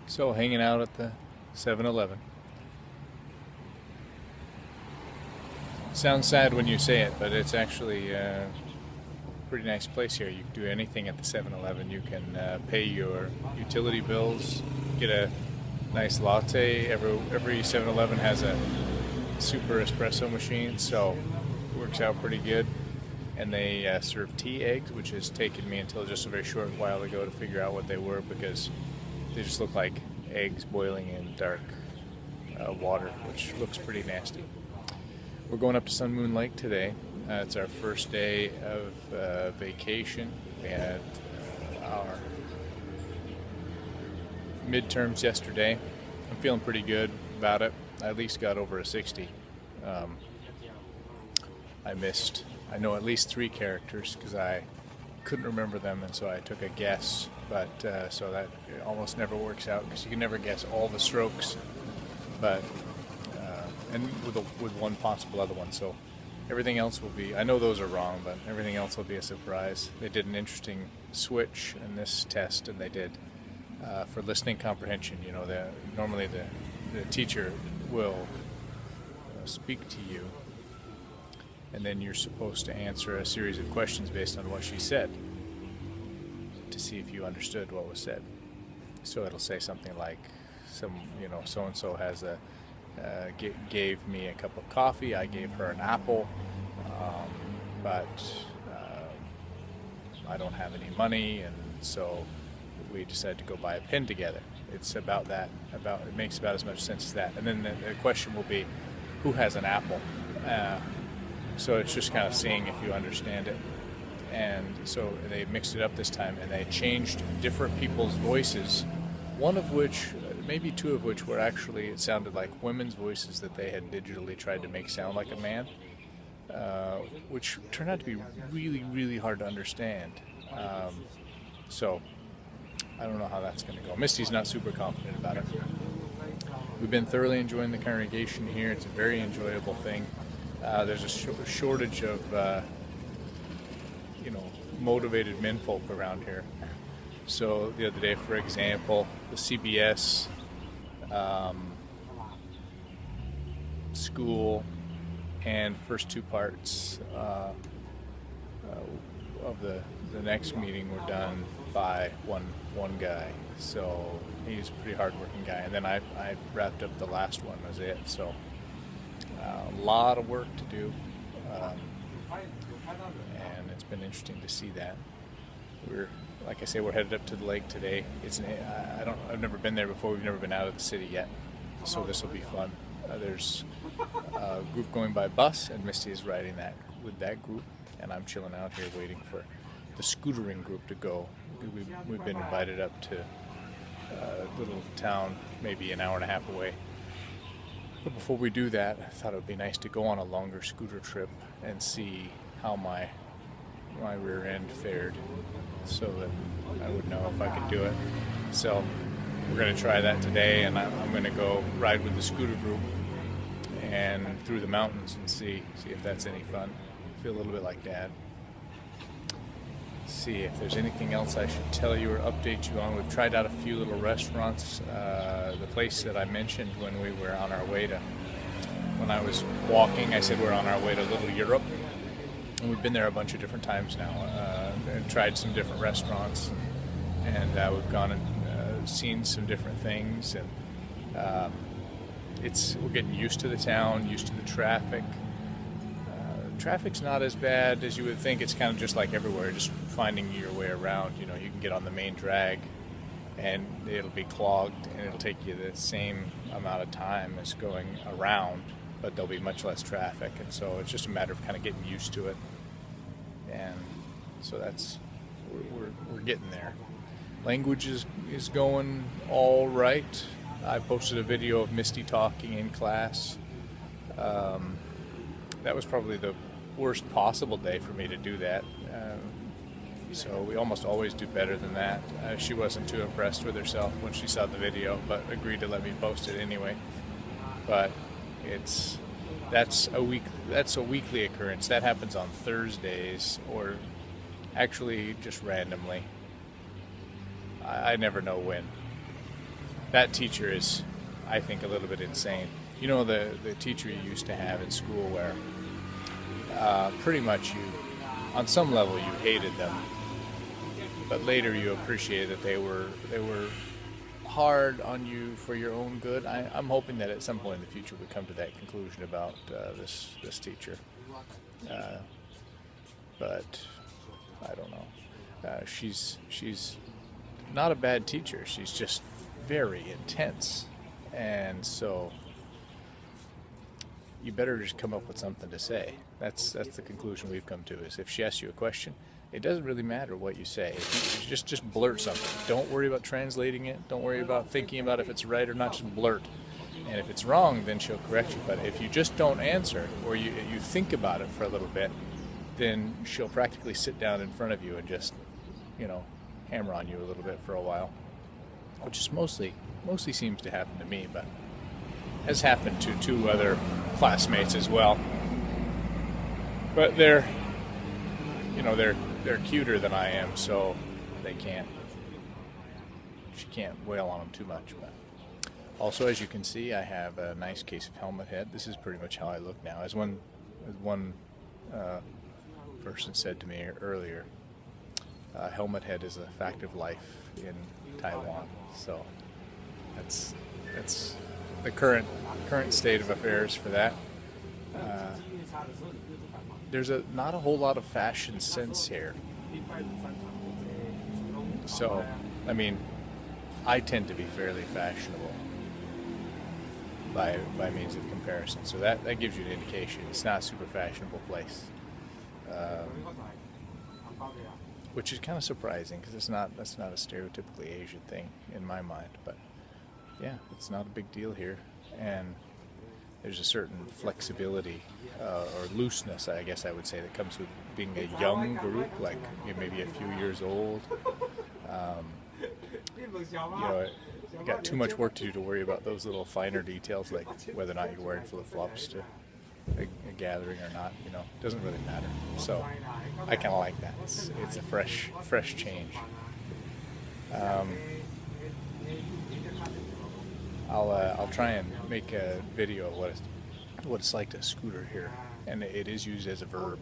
So hanging out at the 7-Eleven. Sounds sad when you say it, but it's actually a pretty nice place here. You can do anything at the 7-Eleven. You can pay your utility bills, get a nice latte. Every 7-Eleven has a super espresso machine, so it works out pretty good. And they serve tea eggs, which has taken me until just a very short while ago to figure out what they were, because they just look like eggs boiling in dark water, which looks pretty nasty. We're going up to Sun Moon Lake today. It's our first day of vacation. We had our midterms yesterday. I'm feeling pretty good about it. I at least got over a 60. I know at least 3 characters because I couldn't remember them, and so I took a guess, but so that almost never works out because you can never guess all the strokes, but and with one possible other one, so everything else will be, I know those are wrong, but everything else will be a surprise. They did an interesting switch in this test, and they did for listening comprehension. You know, normally the teacher will speak to you, and then you're supposed to answer a series of questions based on what she said to see if you understood what was said. So it'll say something like, so and so has gave me a cup of coffee. I gave her an apple, but I don't have any money, and so we decided to go buy a pen together. It's about that. It makes about as much sense as that. And then the question will be, who has an apple? So it's just kind of seeing if you understand it. And so they mixed it up this time, and they changed different people's voices, one of which, maybe 2 of which, were actually, it sounded like women's voices that they had digitally tried to make sound like a man, which turned out to be really, really hard to understand. So I don't know how that's going to go. Misty's not super confident about it. We've been thoroughly enjoying the congregation here. It's a very enjoyable thing. There's a shortage of, motivated menfolk around here. So the other day, for example, the CBS school and first 2 parts of the next meeting were done by one guy. So he's a pretty hard-working guy. And then I wrapped up the last one as it. So a lot of work to do, and it's been interesting to see that. Like I say, we're headed up to the lake today. I've never been there before. We've never been out of the city yet, so this will be fun. There's a group going by bus, and Misty is riding with that group, and I'm chilling out here waiting for the scootering group to go. We've been invited up to a little town, maybe an hour and a half away. But before we do that, I thought it would be nice to go on a longer scooter trip and see how my rear end fared, so that I would know if I could do it. So we're going to try that today, and I'm going to go ride with the scooter group and through the mountains and see if that's any fun. Feel a little bit like Dad. See if there's anything else I should tell you or update you on. We've tried out a few little restaurants. The place that I mentioned when we were on our way when I was walking, I said we're on our way to Little Europe. And we've been there a bunch of different times now, and tried some different restaurants, and we've gone and seen some different things, and we're getting used to the town, used to the traffic. Traffic's not as bad as you would think. It's kind of just like everywhere, just finding your way around. You can get on the main drag, and it'll be clogged, and it'll take you the same amount of time as going around, but there'll be much less traffic, and so it's just a matter of kind of getting used to it. And so we're getting there. Language is going all right. I posted a video of Misty talking in class. That was probably the worst possible day for me to do that. So we almost always do better than that. She wasn't too impressed with herself when she saw the video, but agreed to let me post it anyway. But that's a weekly occurrence. That happens on Thursdays, or actually just randomly. I never know when. that teacher is, I think, a little bit insane. You know, the teacher you used to have in school where pretty much you, on some level, you hated them, but later you appreciated that they were hard on you for your own good. I'm hoping that at some point in the future we come to that conclusion about this teacher. But I don't know. She's not a bad teacher. She's just very intense, and so you better just come up with something to say. That's the conclusion we've come to. Is if she asks you a question, it doesn't really matter what you say. If you just blurt something. Don't worry about translating it. Don't worry about thinking about if it's right or not. Just blurt. And if it's wrong, then she'll correct you. But if you just don't answer, or you think about it for a little bit, then she'll practically sit down in front of you and just, hammer on you a little bit for a while, which is mostly seems to happen to me, but has happened to 2 other classmates as well. But they're cuter than I am, so she can't wail on them too much. But also, as you can see, I have a nice case of helmet head. This is pretty much how I look now. As one person said to me earlier, helmet head is a fact of life in Taiwan. So that's the current state of affairs for that. There's not a whole lot of fashion sense here. So, I mean, I tend to be fairly fashionable by means of comparison. So that gives you an indication. It's not a super fashionable place. Which is kind of surprising because that's not a stereotypically Asian thing in my mind. But yeah, it's not a big deal here. And there's a certain flexibility or looseness, I guess I would say, that comes with being a young group, like maybe a few years old. You got too much work to do to worry about those little finer details, like whether or not you're wearing flip-flops to a gathering or not. It doesn't really matter. So I kind of like that. It's a fresh change. I'll try and make a video of what it's like to scooter here, and it is used as a verb.